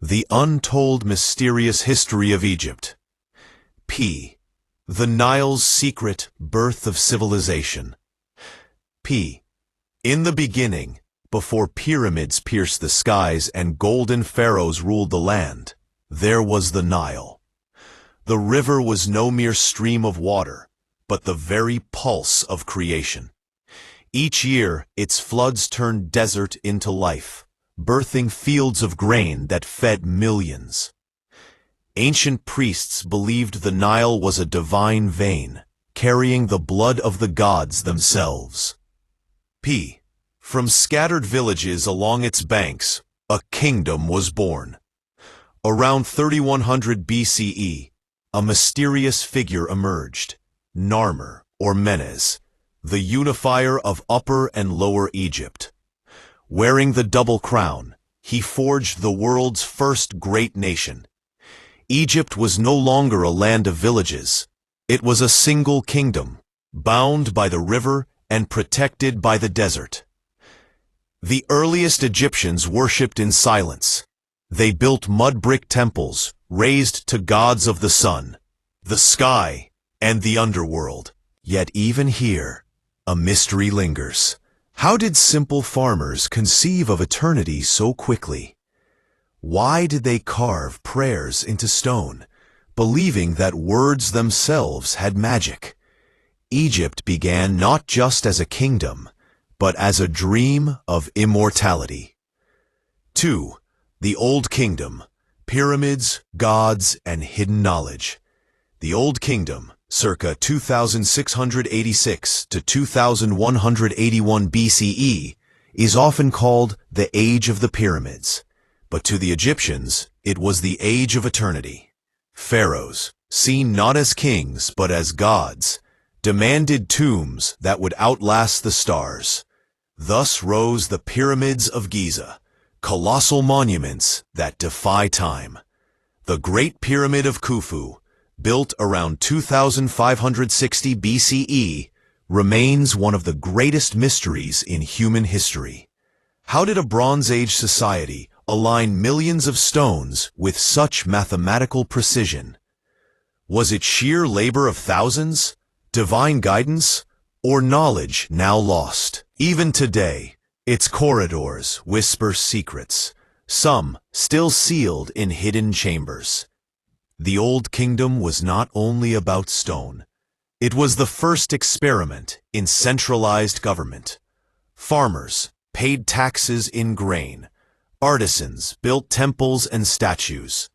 The Untold Mysterious History of Egypt. P. The Nile's Secret Birth of Civilization. P. In the beginning, before pyramids pierced the skies and golden pharaohs ruled the land, there was the Nile. The river was no mere stream of water, but the very pulse of creation. Each year, its floods turned desert into life, birthing fields of grain that fed millions. Ancient priests believed the Nile was a divine vein, carrying the blood of the gods themselves. P. From scattered villages along its banks, a kingdom was born. Around 3100 BCE, a mysterious figure emerged, Narmer or Menes, the unifier of Upper and Lower Egypt. Wearing the double crown, he forged the world's first great nation. Egypt was no longer a land of villages. It was a single kingdom, bound by the river and protected by the desert. The earliest Egyptians worshipped in silence. They built mud-brick temples, raised to gods of the sun, the sky, and the underworld. Yet even here, a mystery lingers. How did simple farmers conceive of eternity so quickly? Why did they carve prayers into stone, believing that words themselves had magic? Egypt began not just as a kingdom, but as a dream of immortality. 2. The Old Kingdom, Pyramids, Gods, and Hidden Knowledge. The Old Kingdom, circa 2686 to 2181 BCE, is often called the Age of the Pyramids. But to the Egyptians, it was the age of eternity. Pharaohs, seen not as kings but as gods, demanded tombs that would outlast the stars. Thus rose the Pyramids of Giza, colossal monuments that defy time. The Great Pyramid of Khufu, built around 2560 BCE, remains one of the greatest mysteries in human history. How did a Bronze Age society align millions of stones with such mathematical precision? Was it sheer labor of thousands, divine guidance, or knowledge now lost? Even today, its corridors whisper secrets, some still sealed in hidden chambers. The Old Kingdom was not only about stone. It was the first experiment in centralized government. Farmers paid taxes in grain. Artisans built temples and statues.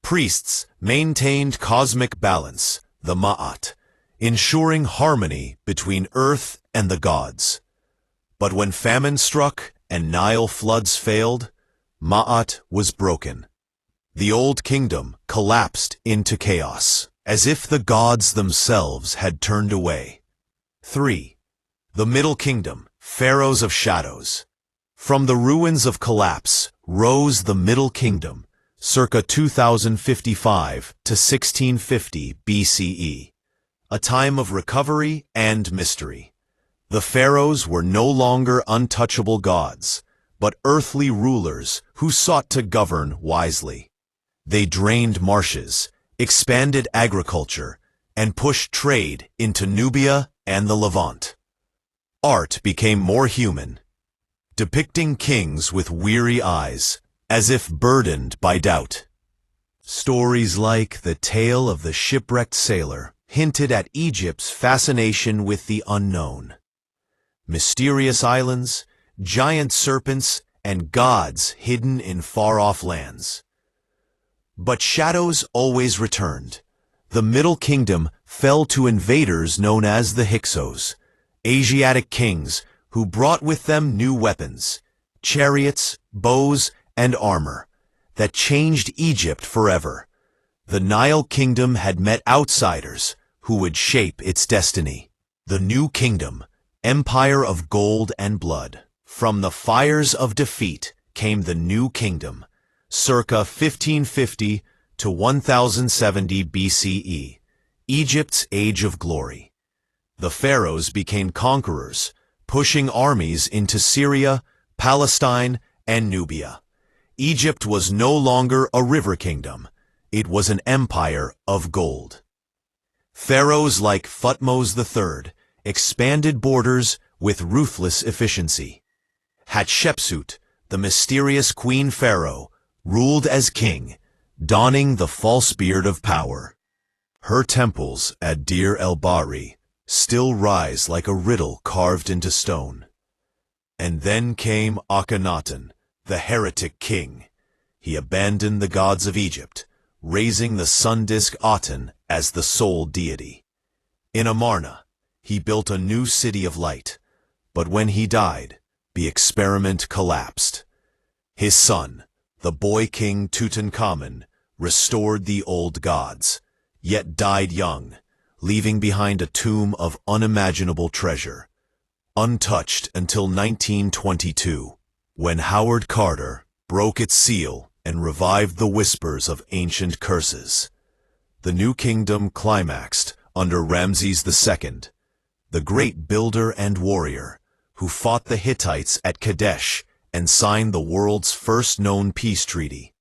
Priests maintained cosmic balance, the Ma'at, ensuring harmony between earth and the gods. But when famine struck and Nile floods failed, Ma'at was broken. The Old Kingdom collapsed into chaos, as if the gods themselves had turned away. 3. The Middle Kingdom, Pharaohs of Shadows. From the ruins of collapse rose the Middle Kingdom, circa 2055 to 1650 BCE, a time of recovery and mystery. The pharaohs were no longer untouchable gods, but earthly rulers who sought to govern wisely. They drained marshes, expanded agriculture, and pushed trade into Nubia and the Levant. Art became more human, depicting kings with weary eyes, as if burdened by doubt. Stories like the tale of the shipwrecked sailor hinted at Egypt's fascination with the unknown. Mysterious islands, giant serpents, and gods hidden in far-off lands. But shadows always returned. The Middle Kingdom fell to invaders known as the Hyksos, Asiatic kings who brought with them new weapons, chariots, bows, and armor, that changed Egypt forever. The Nile Kingdom had met outsiders who would shape its destiny. The New Kingdom, empire of gold and blood. From the fires of defeat came the New Kingdom, circa 1550 to 1070 BCE, Egypt's age of glory. The pharaohs became conquerors, pushing armies into Syria, Palestine, and Nubia. Egypt was no longer a river kingdom. It was an empire of gold. Pharaohs like Thutmose III expanded borders with ruthless efficiency. Hatshepsut, the mysterious queen pharaoh, ruled as king, donning the false beard of power. Her temples at Deir el-Bahri still rise like a riddle carved into stone. And then came Akhenaten, the heretic king. He abandoned the gods of Egypt, raising the sun disk Aten as the sole deity. In Amarna, he built a new city of light, but when he died, the experiment collapsed. His son, the boy king Tutankhamun, restored the old gods, yet died young, leaving behind a tomb of unimaginable treasure, untouched until 1922, when Howard Carter broke its seal and revived the whispers of ancient curses. The new kingdom climaxed under Ramses II, the great builder and warrior, who fought the Hittites at Kadesh and signed the world's first known peace treaty.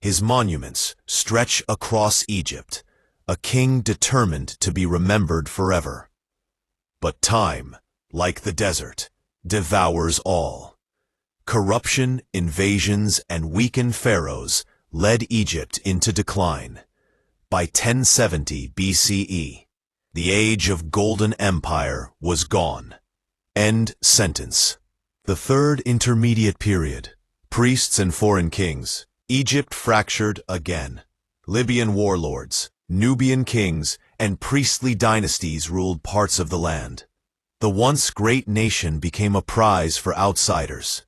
His monuments stretch across Egypt, a king determined to be remembered forever. But time, like the desert, devours all. Corruption, invasions, and weakened pharaohs led Egypt into decline. By 1070 BCE, the age of Golden Empire was gone. End sentence. The third intermediate period. Priests and foreign kings. Egypt fractured again. Libyan warlords, Nubian kings, and priestly dynasties ruled parts of the land. The once great nation became a prize for outsiders.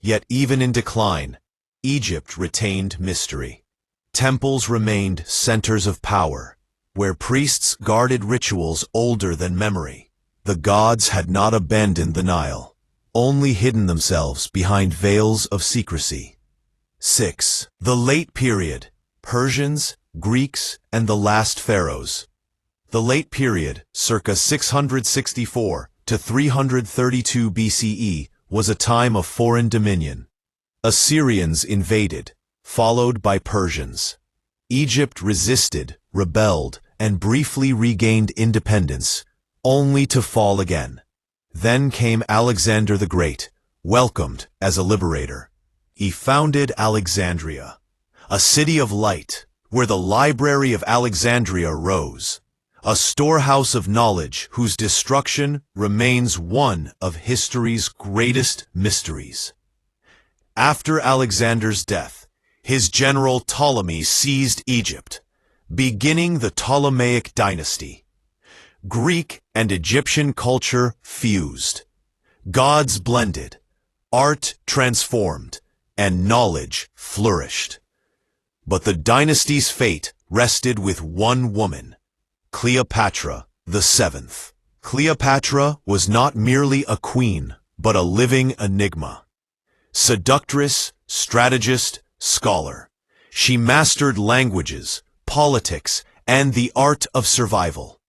Yet even in decline, Egypt retained mystery. Temples remained centers of power, where priests guarded rituals older than memory. The gods had not abandoned the Nile, only hidden themselves behind veils of secrecy. 6. The Late Period. Persians, Greeks, and the last pharaohs. The Late Period, circa 664 to 332 BCE, was a time of foreign dominion. Assyrians invaded, followed by Persians. Egypt resisted, rebelled, and briefly regained independence, only to fall again. Then came Alexander the Great, welcomed as a liberator. He founded Alexandria, a city of light, where the Library of Alexandria rose, a storehouse of knowledge whose destruction remains one of history's greatest mysteries. After Alexander's death, his general Ptolemy seized Egypt, beginning the Ptolemaic dynasty. Greek and Egyptian culture fused. Gods blended, art transformed, and knowledge flourished. But the dynasty's fate rested with one woman, Cleopatra VII. Cleopatra was not merely a queen, but a living enigma. Seductress, strategist, scholar, she mastered languages, politics, and the art of survival.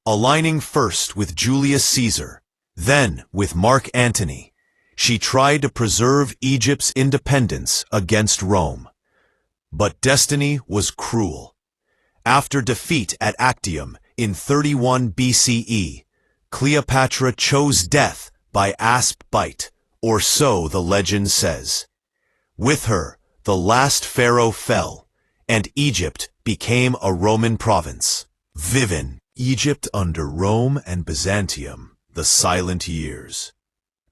Aligning first with Julius Caesar, then with Mark Antony, she tried to preserve Egypt's independence against Rome. But destiny was cruel. After defeat at Actium in 31 BCE, Cleopatra chose death by asp bite, or so the legend says. With her, the last pharaoh fell, and Egypt became a Roman province. Vivin, Egypt under Rome and Byzantium, the silent years.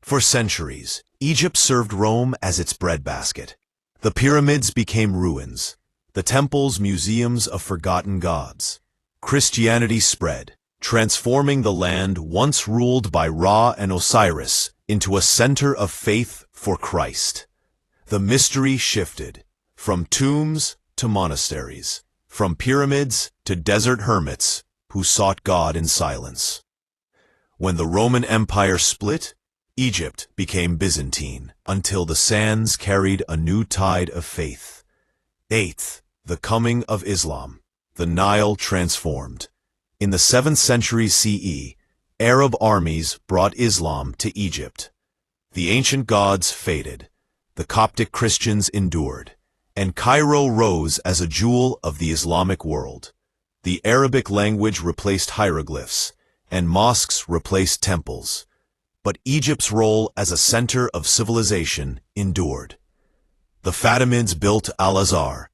For centuries, Egypt served Rome as its breadbasket. The pyramids became ruins, the temples museums of forgotten gods. Christianity spread, transforming the land once ruled by Ra and Osiris into a center of faith for Christ. The mystery shifted, from tombs to monasteries, from pyramids to desert hermits who sought God in silence. When the Roman Empire split, Egypt became Byzantine, until the sands carried a new tide of faith. 8th, the coming of Islam. The Nile transformed. In the 7th century CE, Arab armies brought Islam to Egypt. The ancient gods faded, the Coptic Christians endured, and Cairo rose as a jewel of the Islamic world. The Arabic language replaced hieroglyphs, and mosques replaced temples. But Egypt's role as a center of civilization endured. The Fatimids built Al-Azhar,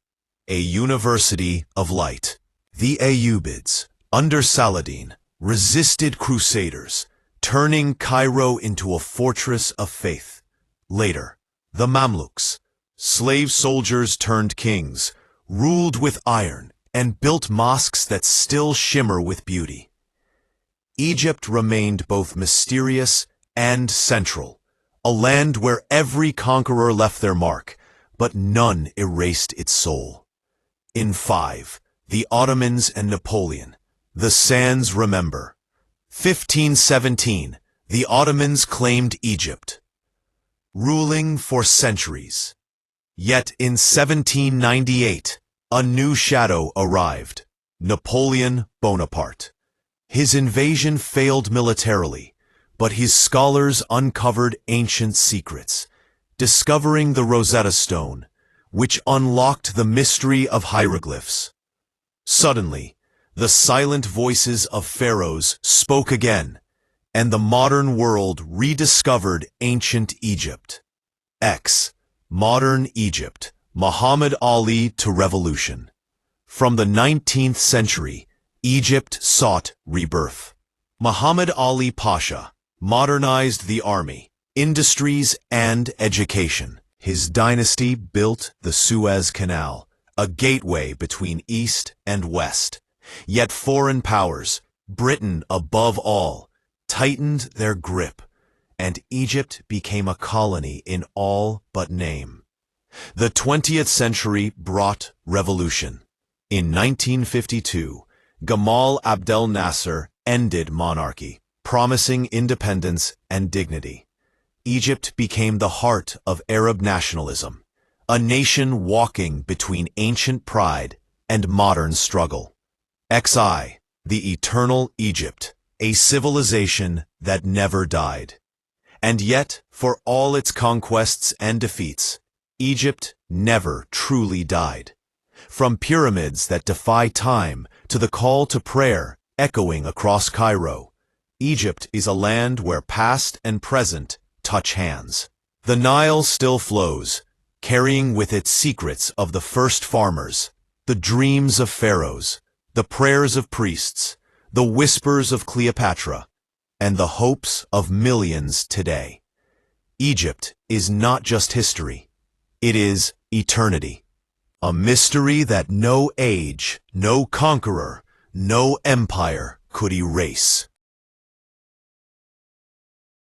a university of light. The Ayyubids, under Saladin, resisted crusaders, turning Cairo into a fortress of faith. Later, the Mamluks, slave soldiers turned kings, ruled with iron and built mosques that still shimmer with beauty. Egypt remained both mysterious and central, a land where every conqueror left their mark, but none erased its soul. In 5, the Ottomans and Napoleon, the sands remember. 1517, the Ottomans claimed Egypt, ruling for centuries. Yet in 1798, a new shadow arrived, Napoleon Bonaparte. His invasion failed militarily, but his scholars uncovered ancient secrets, discovering the Rosetta Stone, which unlocked the mystery of hieroglyphs. Suddenly, the silent voices of pharaohs spoke again, and the modern world rediscovered ancient Egypt. Modern Egypt, Muhammad Ali to revolution. From the 19th century, Egypt sought rebirth. Muhammad Ali Pasha modernized the army, industries, and education. His dynasty built the Suez Canal, a gateway between East and West. Yet foreign powers, Britain above all, tightened their grip, and Egypt became a colony in all but name. The 20th century brought revolution. In 1952, Gamal Abdel Nasser ended monarchy, promising independence and dignity. Egypt became the heart of Arab nationalism, a nation walking between ancient pride and modern struggle. The eternal Egypt, a civilization that never died. And yet, for all its conquests and defeats, Egypt never truly died. From pyramids that defy time to the call to prayer echoing across Cairo, Egypt is a land where past and present touch hands. The Nile still flows, carrying with it secrets of the first farmers, the dreams of pharaohs, the prayers of priests, the whispers of Cleopatra, and the hopes of millions today. Egypt is not just history, it is eternity. A mystery that no age, no conqueror, no empire could erase.